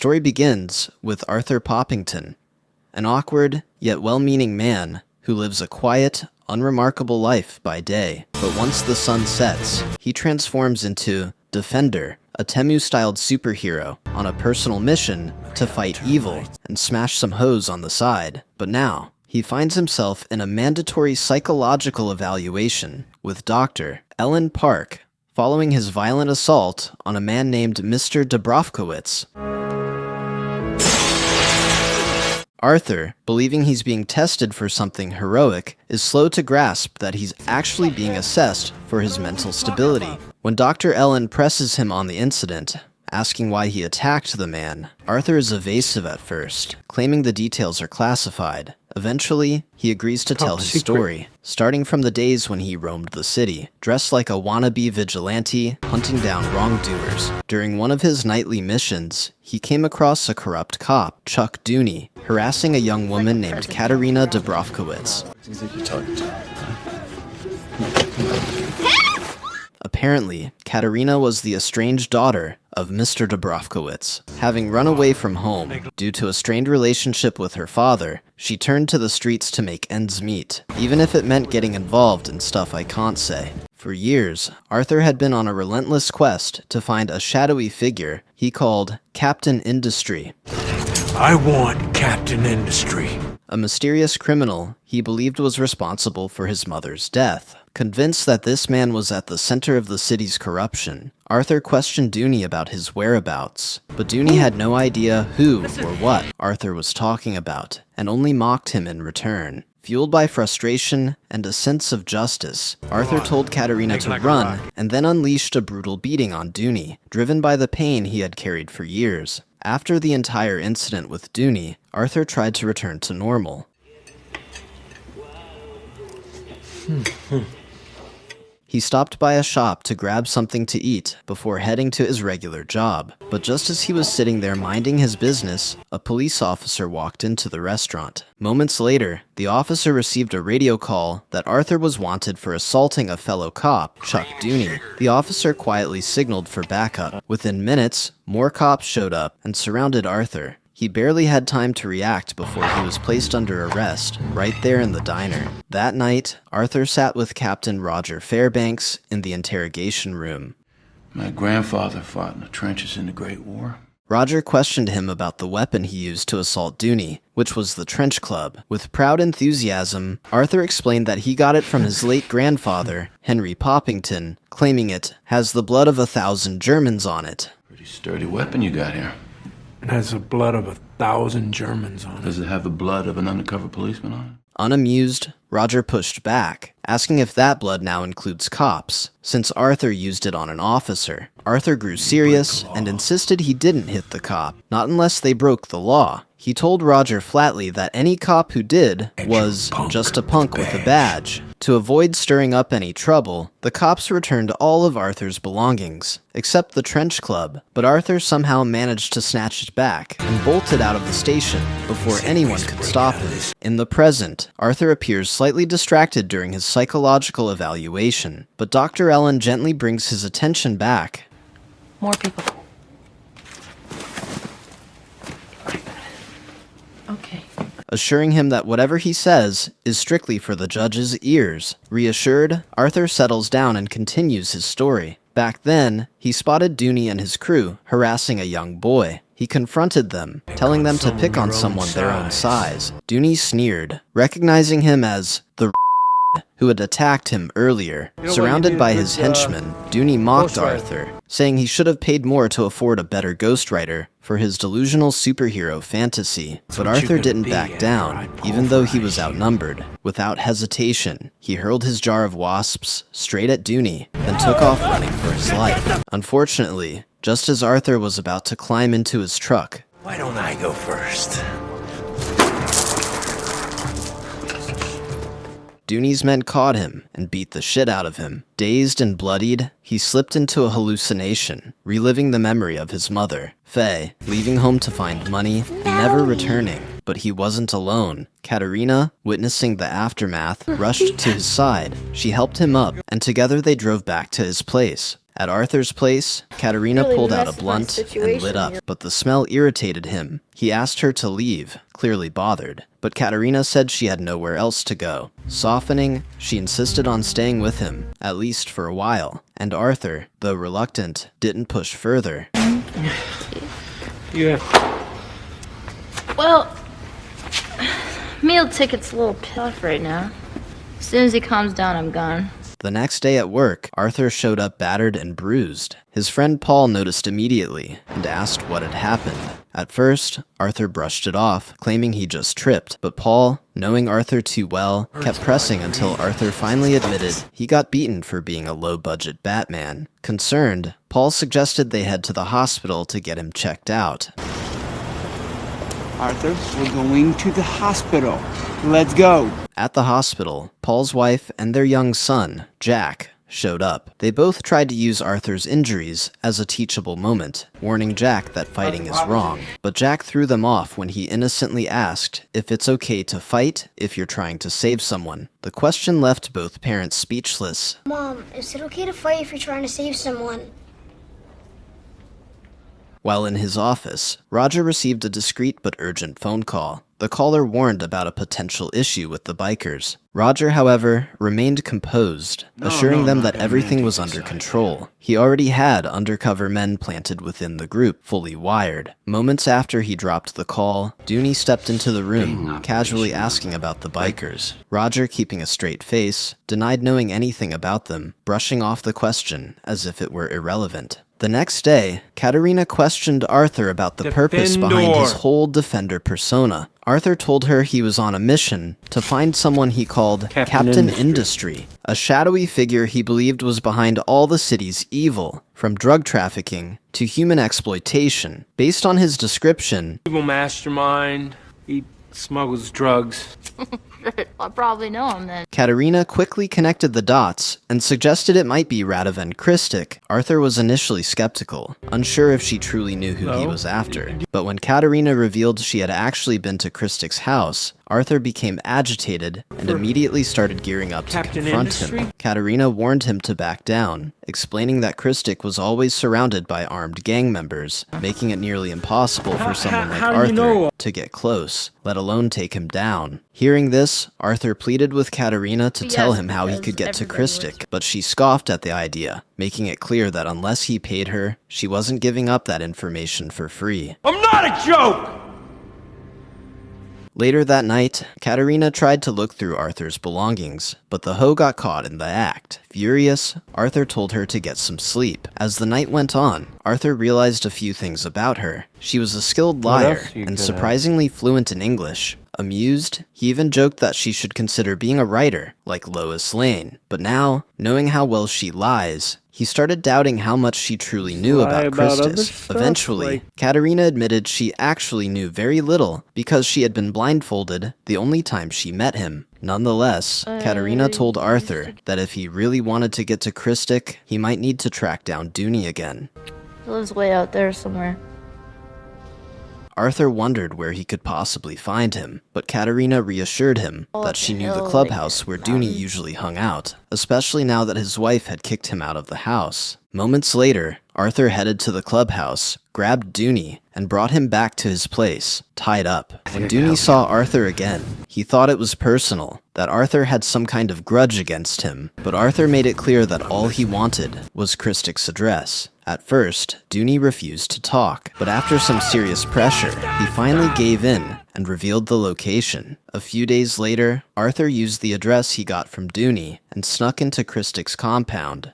story begins with Arthur Poppington, an awkward yet well-meaning man who lives a quiet, unremarkable life by day. But once the sun sets, he transforms into Defendor, a Temu-styled superhero on a personal mission to fight evil and smash some hoes on the side. But now, he finds himself in a mandatory psychological evaluation with Dr. Ellen Park, following his violent assault on a man named Mr. Dubrovkowitz. Arthur, believing he's being tested for something heroic, is slow to grasp that he's actually being assessed for his mental stability. When Dr. Ellen presses him on the incident, asking why he attacked the man, Arthur is evasive at first, claiming the details are classified. Eventually, he agrees to tell his story, starting from the days when he roamed the city, dressed like a wannabe vigilante, hunting down wrongdoers. During one of his nightly missions, he came across a corrupt cop, Chuck Dooney, harassing a young woman named Katerina Dubrovkowitz. Apparently, Katerina was the estranged daughter of Mr. Dubrovkowitz. Having run away from home due to a strained relationship with her father, she turned to the streets to make ends meet, even if it meant getting involved in stuff I can't say. For years, Arthur had been on a relentless quest to find a shadowy figure he called Captain Industry. I want Captain Industry. A mysterious criminal he believed was responsible for his mother's death. Convinced that this man was at the center of the city's corruption, Arthur questioned Dooney about his whereabouts, but Dooney had no idea who or what Arthur was talking about, and only mocked him in return. Fueled by frustration and a sense of justice, Arthur told Katerina to run, and then unleashed a brutal beating on Dooney, driven by the pain he had carried for years. After the entire incident with Dooney, Arthur tried to return to normal. He stopped by a shop to grab something to eat before heading to his regular job. But just as he was sitting there minding his business, a police officer walked into the restaurant. Moments later, the officer received a radio call that Arthur was wanted for assaulting a fellow cop, Chuck Dooney. The officer quietly signaled for backup. Within minutes, more cops showed up and surrounded Arthur. He barely had time to react before he was placed under arrest, right there in the diner. That night, Arthur sat with Captain Roger Fairbanks in the interrogation room. My grandfather fought in the trenches in the Great War. Roger questioned him about the weapon he used to assault Dooney, which was the trench club. With proud enthusiasm, Arthur explained that he got it from his late grandfather, Henry Poppington, claiming it has the blood of 1,000 Germans on it. Pretty sturdy weapon you got here. It has the blood of 1,000 Germans on it. Does it have the blood of an undercover policeman on it? Unamused, Roger pushed back, asking if that blood now includes cops, since Arthur used it on an officer. Arthur grew serious and insisted he didn't hit the cop, not unless they broke the law. He told Roger flatly that any cop who did was just a punk with a badge. To avoid stirring up any trouble, the cops returned all of Arthur's belongings, except the trench club, but Arthur somehow managed to snatch it back and bolted out of the station before anyone could stop him. In the present, Arthur appears slightly distracted during his psychological evaluation, but Dr. Ellen gently brings his attention back. More people. Okay. Assuring him that whatever he says is strictly for the judge's ears. Reassured, Arthur settles down and continues his story. Back then, he spotted Dooney and his crew harassing a young boy. He confronted them, telling them to pick on someone their own size. Dooney sneered, recognizing him as the who had attacked him earlier. Surrounded by his henchmen, Dooney mocked Arthur, saying he should have paid more to afford a better ghostwriter for his delusional superhero fantasy. But Arthur didn't back down, even though he was outnumbered. Without hesitation, he hurled his jar of wasps straight at Dooney, then took off running for his life. Unfortunately, just as Arthur was about to climb into his truck, Why don't I go first? Dooney's men caught him and beat the shit out of him. Dazed and bloodied, he slipped into a hallucination, reliving the memory of his mother, Faye, leaving home to find money and never returning. But he wasn't alone. Katerina, witnessing the aftermath, rushed to his side. She helped him up, and together they drove back to his place. At Arthur's place, Katerina Really pulled out a messed my blunt and lit situation up, here. but the smell irritated him. He asked her to leave, clearly bothered, but Katerina said she had nowhere else to go. Softening, she insisted on staying with him, at least for a while, and Arthur, though reluctant, didn't push further. Yeah. Well, meal ticket's a little tough right now. As soon as he calms down, I'm gone. The next day at work, Arthur showed up battered and bruised. His friend Paul noticed immediately and asked what had happened. At first, Arthur brushed it off, claiming he just tripped, but Paul, knowing Arthur too well, kept pressing until Arthur finally admitted he got beaten for being a low-budget Batman. Concerned, Paul suggested they head to the hospital to get him checked out. Arthur, we're going to the hospital. Let's go. At the hospital, Paul's wife and their young son, Jack, showed up. They both tried to use Arthur's injuries as a teachable moment, warning Jack that fighting is wrong. But Jack threw them off when he innocently asked if it's okay to fight if you're trying to save someone. The question left both parents speechless. Mom, is it okay to fight if you're trying to save someone? While in his office, Roger received a discreet but urgent phone call. The caller warned about a potential issue with the bikers. Roger, however, remained composed, assuring them that everything was under control. He already had undercover men planted within the group, fully wired. Moments after he dropped the call, Dooney stepped into the room, casually asking about the bikers. Roger, keeping a straight face, denied knowing anything about them, brushing off the question as if it were irrelevant. The next day, Katerina questioned Arthur about the purpose behind his whole Defender persona. Arthur told her he was on a mission to find someone he called Captain Industry, a shadowy figure he believed was behind all the city's evil, from drug trafficking to human exploitation. Based on his description, Evil mastermind. He smuggles drugs. I'll probably know him then. Katerina quickly connected the dots and suggested it might be Radovan Kristic. Arthur was initially skeptical, unsure if she truly knew who he was after. But when Katerina revealed she had actually been to Kristic's house, Arthur became agitated and immediately started gearing up to confront him. Katerina warned him to back down, explaining that Kristic was always surrounded by armed gang members, making it nearly impossible for someone like Arthur to get close, let alone take him down. Hearing this, Arthur pleaded with Katerina to tell him how he could get to Kristic, but she scoffed at the idea, making it clear that unless he paid her, she wasn't giving up that information for free. I'm not a joke! Later that night, Katerina tried to look through Arthur's belongings, but the hoe got caught in the act. Furious, Arthur told her to get some sleep. As the night went on, Arthur realized a few things about her. She was a skilled liar and surprisingly fluent in English. Amused, he even joked that she should consider being a writer, like Lois Lane. But now, knowing how well she lies, he started doubting how much she truly knew about Christus. Eventually, Katerina admitted she actually knew very little because she had been blindfolded the only time she met him. Nonetheless, Katerina told Arthur that if he really wanted to get to Kristic, he might need to track down Dooney again. He lives way out there somewhere. Arthur wondered where he could possibly find him, but Katerina reassured him that she knew the clubhouse where Dooney usually hung out, especially now that his wife had kicked him out of the house. Moments later, Arthur headed to the clubhouse, grabbed Dooney, and brought him back to his place, tied up. When Dooney saw Arthur again, he thought it was personal, that Arthur had some kind of grudge against him, but Arthur made it clear that all he wanted was Kristic's address. At first, Dooney refused to talk, but after some serious pressure, he finally gave in and revealed the location. A few days later, Arthur used the address he got from Dooney and snuck into Kristic's compound.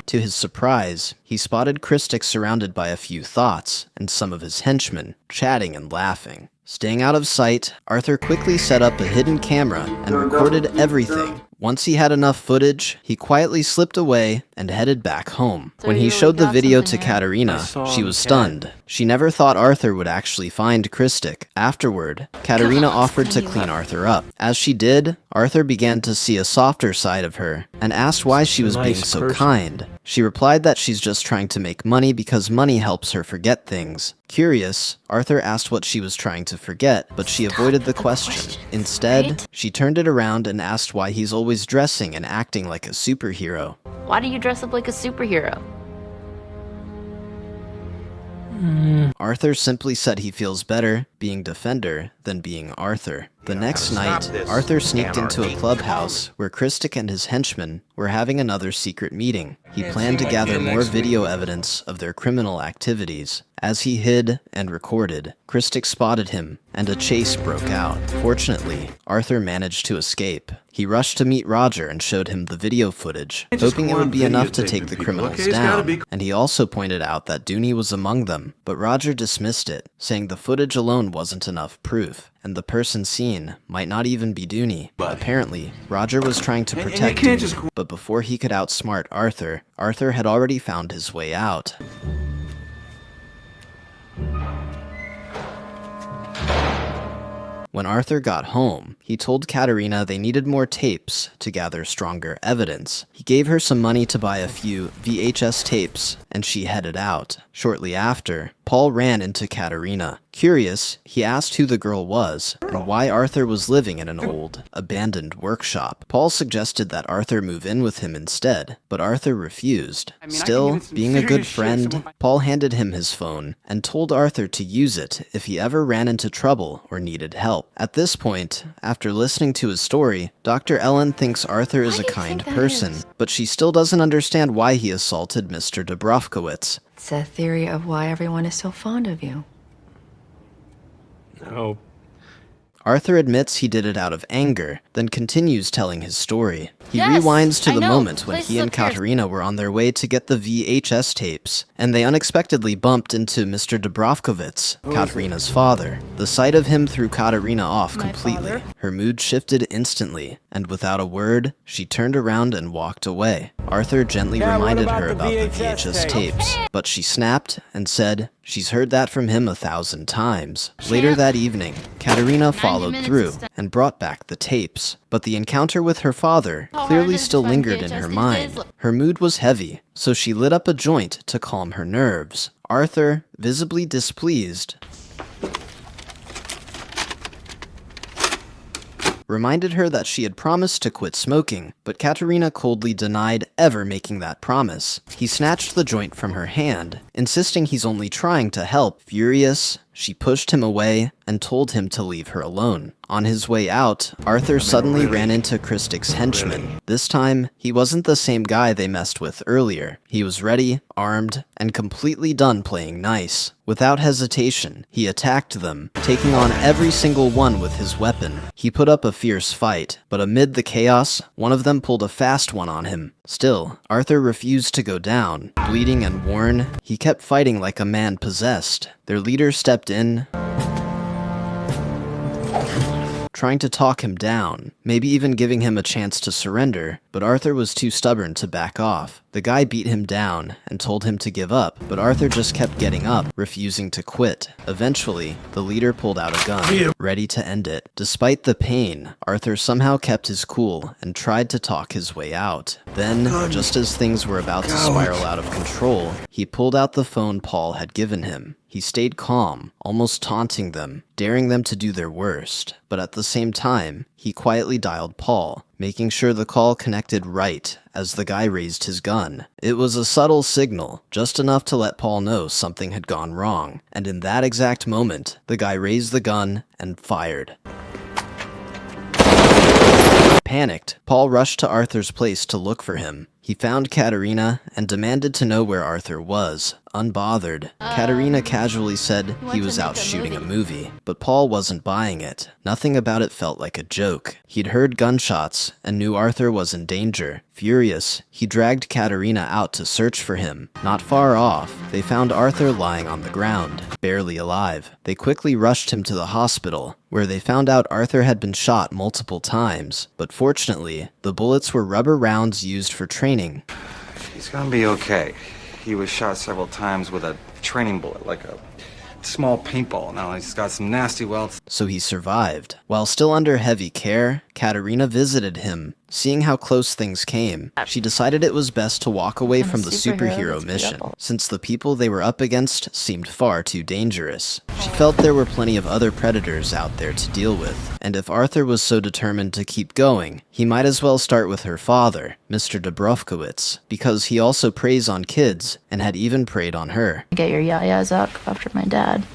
To his surprise, he spotted Kristic surrounded by a few thoughts and some of his henchmen, chatting and laughing. Staying out of sight, Arthur quickly set up a hidden camera and recorded everything. Once he had enough footage, he quietly slipped away and headed back home. When he showed the video to Katerina, she was stunned. She never thought Arthur would actually find Kristic. Afterward, Katerina offered to clean Arthur up. As she did, Arthur began to see a softer side of her and asked why she was being so kind. She replied that she's just trying to make money because money helps her forget things. Curious, Arthur asked what she was trying to forget, but she avoided the question. Instead, right? she turned it around and asked why he's always dressing and acting like a superhero. Why do you dress up like a superhero? Arthur simply said he feels better being Defender than being Arthur. The next night, Arthur sneaked into a clubhouse where Christic and his henchmen were having another secret meeting. He planned to gather more video evidence of their criminal activities. As he hid and recorded, Christic spotted him, and a chase broke out. Fortunately, Arthur managed to escape. He rushed to meet Roger and showed him the video footage, hoping it would be enough to take the criminals down, and he also pointed out that Dooney was among them, but Roger dismissed it, saying the footage alone wasn't enough proof, and the person seen might not even be Dooney. Apparently, Roger was trying to protect Dooney, but before he could outsmart Arthur, Arthur had already found his way out. When Arthur got home, he told Katerina they needed more tapes to gather stronger evidence. He gave her some money to buy a few VHS tapes, and she headed out. Shortly after, Paul ran into Katerina. Curious, he asked who the girl was, and why Arthur was living in an old, abandoned workshop. Paul suggested that Arthur move in with him instead, but Arthur refused. Still, being a good friend, Paul handed him his phone, and told Arthur to use it if he ever ran into trouble or needed help. At this point, after listening to his story, Dr. Ellen thinks Arthur is a kind person, but she still doesn't understand why he assaulted Mr. Dubrovkowitz. It's a theory of why everyone is so fond of you. No. Arthur admits he did it out of anger, then continues telling his story. He Yes, rewinds to I the know. moment when Places he and up here. Katerina were on their way to get the VHS tapes, and they unexpectedly bumped into Mr. Dubrovkowitz, Katerina's father. The sight of him threw Katerina off completely. father? Her mood shifted instantly, and without a word, she turned around and walked away. Arthur gently Yeah, what reminded about her the about the VHS VHS tapes, but she snapped and said she's heard that from him 1,000 times. Later that evening, Katerina followed minutes through to- and brought back the tapes, but the encounter with her father How hard clearly is it still to find lingered in VHS her these mind. days? Her mood was heavy, so she lit up a joint to calm her nerves. Arthur, visibly displeased, reminded her that she had promised to quit smoking, but Katerina coldly denied ever making that promise. He snatched the joint from her hand, insisting he's only trying to help. Furious, she pushed him away and told him to leave her alone. On his way out, Arthur suddenly ran into Christic's henchman. This time, he wasn't the same guy they messed with earlier. He was ready, armed, and completely done playing nice. Without hesitation, he attacked them, taking on every single one with his weapon. He put up a fierce fight, but amid the chaos, one of them pulled a fast one on him. Still, Arthur refused to go down. Bleeding and worn, he kept fighting like a man possessed. Their leader stepped in, trying to talk him down, maybe even giving him a chance to surrender, but Arthur was too stubborn to back off. The guy beat him down and told him to give up, but Arthur just kept getting up, refusing to quit. Eventually, the leader pulled out a gun, ready to end it. Despite the pain, Arthur somehow kept his cool and tried to talk his way out. Then, just as things were about to spiral out of control, he pulled out the phone Paul had given him. He stayed calm, almost taunting them, daring them to do their worst. But at the same time, he quietly dialed Paul, making sure the call connected right as the guy raised his gun. It was a subtle signal, just enough to let Paul know something had gone wrong. And in that exact moment, the guy raised the gun and fired. Panicked, Paul rushed to Arthur's place to look for him. He found Katerina and demanded to know where Arthur was. Unbothered, Katerina casually said he was out shooting a movie, but Paul wasn't buying it. Nothing about it felt like a joke. He'd heard gunshots and knew Arthur was in danger. Furious, he dragged Katerina out to search for him. Not far off, they found Arthur lying on the ground, barely alive. They quickly rushed him to the hospital, where they found out Arthur had been shot multiple times, but fortunately, the bullets were rubber rounds used for training. He's gonna be okay. He was shot several times with a training bullet, like a small paintball. Now he's got some nasty welts. So he survived. While still under heavy care, Katerina visited him. Seeing how close things came, she decided it was best to walk away from the superhero mission, since the people they were up against seemed far too dangerous. She felt there were plenty of other predators out there to deal with, and if Arthur was so determined to keep going, he might as well start with her father, Mr. Dubrovkowitz, because he also preys on kids, and had even preyed on her. Get your yayas out after my dad.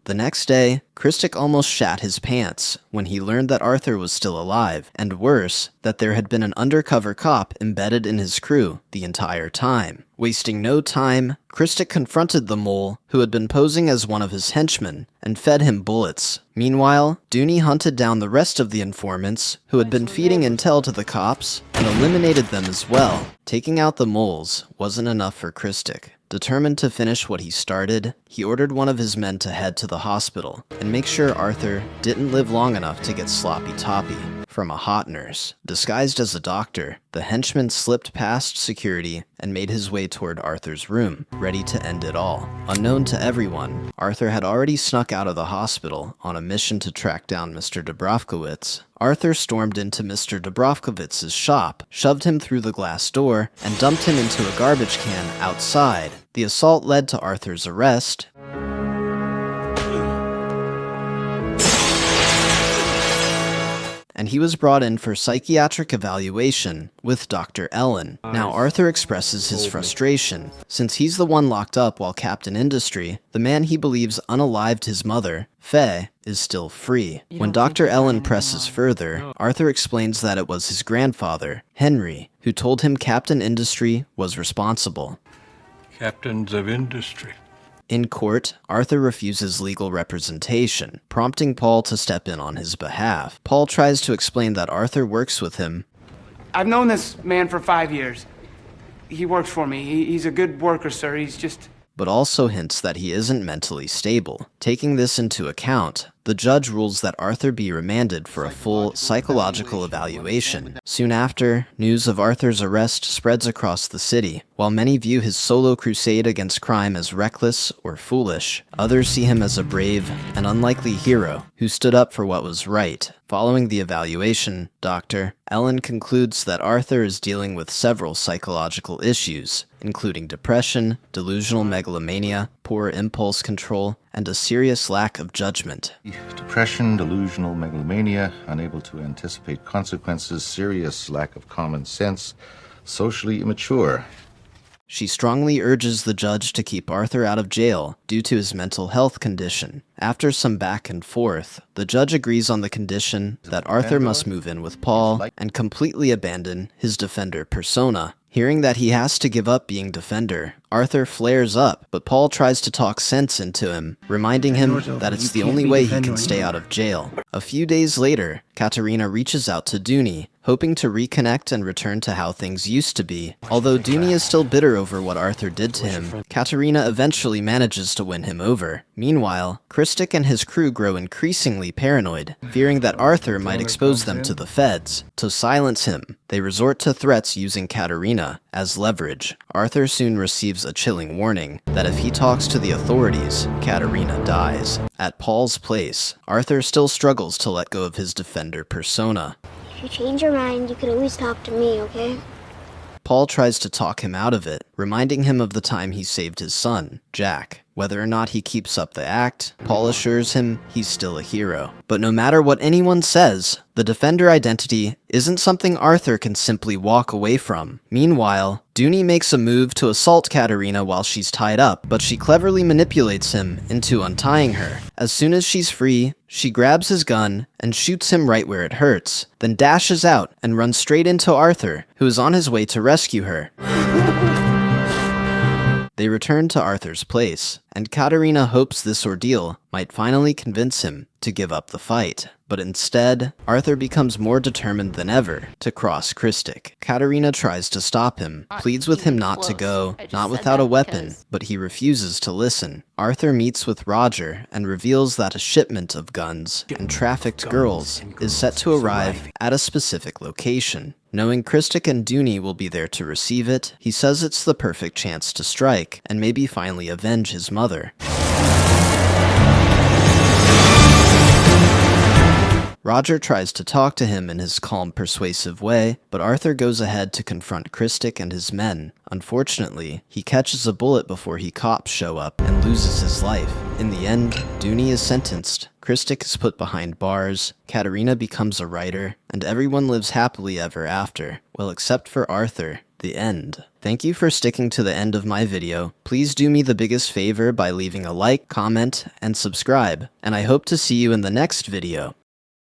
The next day, Kristic almost shat his pants when he learned that Arthur was still alive, and worse, that there had been an undercover cop embedded in his crew the entire time. Wasting no time, Kristic confronted the mole, who had been posing as one of his henchmen, and fed him bullets. Meanwhile, Dooney hunted down the rest of the informants, who had been feeding intel to the cops, and eliminated them as well. Taking out the moles wasn't enough for Kristic. Determined to finish what he started, he ordered one of his men to head to the hospital and make sure Arthur didn't live long enough to get sloppy-toppy from a hot nurse. Disguised as a doctor, the henchman slipped past security and made his way toward Arthur's room, ready to end it all. Unknown to everyone, Arthur had already snuck out of the hospital on a mission to track down Mr. Dubrovkowitz. Arthur stormed into Mr. Dubrovkowitz's shop, shoved him through the glass door, and dumped him into a garbage can outside. The assault led to Arthur's arrest, and he was brought in for psychiatric evaluation with Dr. Ellen. Now Arthur expresses his frustration, since he's the one locked up while Captain Industry, the man he believes unalived his mother, Faye, is still free. When Dr. Ellen presses further, Arthur explains that it was his grandfather, Henry, who told him Captain Industry was responsible. Captains of industry. In court, Arthur refuses legal representation, prompting Paul to step in on his behalf. Paul tries to explain that Arthur works with him. I've known this man for 5 years. He works for me. He's a good worker, sir. He's just... But also hints that he isn't mentally stable. Taking this into account, the judge rules that Arthur be remanded for a full psychological evaluation. Soon after, news of Arthur's arrest spreads across the city. While many view his solo crusade against crime as reckless or foolish, others see him as a brave and unlikely hero who stood up for what was right. Following the evaluation, Dr. Ellen concludes that Arthur is dealing with several psychological issues, including depression, delusional megalomania, poor impulse control, and a serious lack of judgment. Depression, delusional megalomania, unable to anticipate consequences, serious lack of common sense, socially immature. She strongly urges the judge to keep Arthur out of jail due to his mental health condition. After some back and forth, the judge agrees on the condition that Arthur must move in with Paul and completely abandon his Defender persona. Hearing that he has to give up being Defender, Arthur flares up, but Paul tries to talk sense into him, reminding him that it's the only way he can stay out of jail. A few days later, Katerina reaches out to Dooney, hoping to reconnect and return to how things used to be. Although Dooney is still bitter over what Arthur did to him, Katerina eventually manages to win him over. Meanwhile, Kristic and his crew grow increasingly paranoid, fearing that Arthur might expose them to the feds. To silence him, they resort to threats using Katerina as leverage. Arthur soon receives a chilling warning that if he talks to the authorities, Katerina dies. At Paul's place, Arthur still struggles to let go of his Defender persona. If you change your mind, you can always talk to me, okay? Paul tries to talk him out of it, reminding him of the time he saved his son, Jack. Whether or not he keeps up the act, Paul assures him he's still a hero. But no matter what anyone says, the Defender identity isn't something Arthur can simply walk away from. Meanwhile, Dooney makes a move to assault Katerina while she's tied up, but she cleverly manipulates him into untying her. As soon as she's free, she grabs his gun and shoots him right where it hurts, then dashes out and runs straight into Arthur, who is on his way to rescue her. They return to Arthur's place, and Katerina hopes this ordeal might finally convince him to give up the fight. But instead, Arthur becomes more determined than ever to cross Kristic. Katerina tries to stop him, pleads with him not to go, not without a weapon, but he refuses to listen. Arthur meets with Roger and reveals that a shipment of guns and trafficked girls is set to arrive at a specific location. Knowing Kristic and Dooney will be there to receive it, he says it's the perfect chance to strike and maybe finally avenge his mother. Roger tries to talk to him in his calm, persuasive way, but Arthur goes ahead to confront Christic and his men. Unfortunately, he catches a bullet before cops show up and loses his life. In the end, Dooney is sentenced, Christic is put behind bars, Katerina becomes a writer, and everyone lives happily ever after. Well, except for Arthur. The end. Thank you for sticking to the end of my video. Please do me the biggest favor by leaving a like, comment, and subscribe, and I hope to see you in the next video.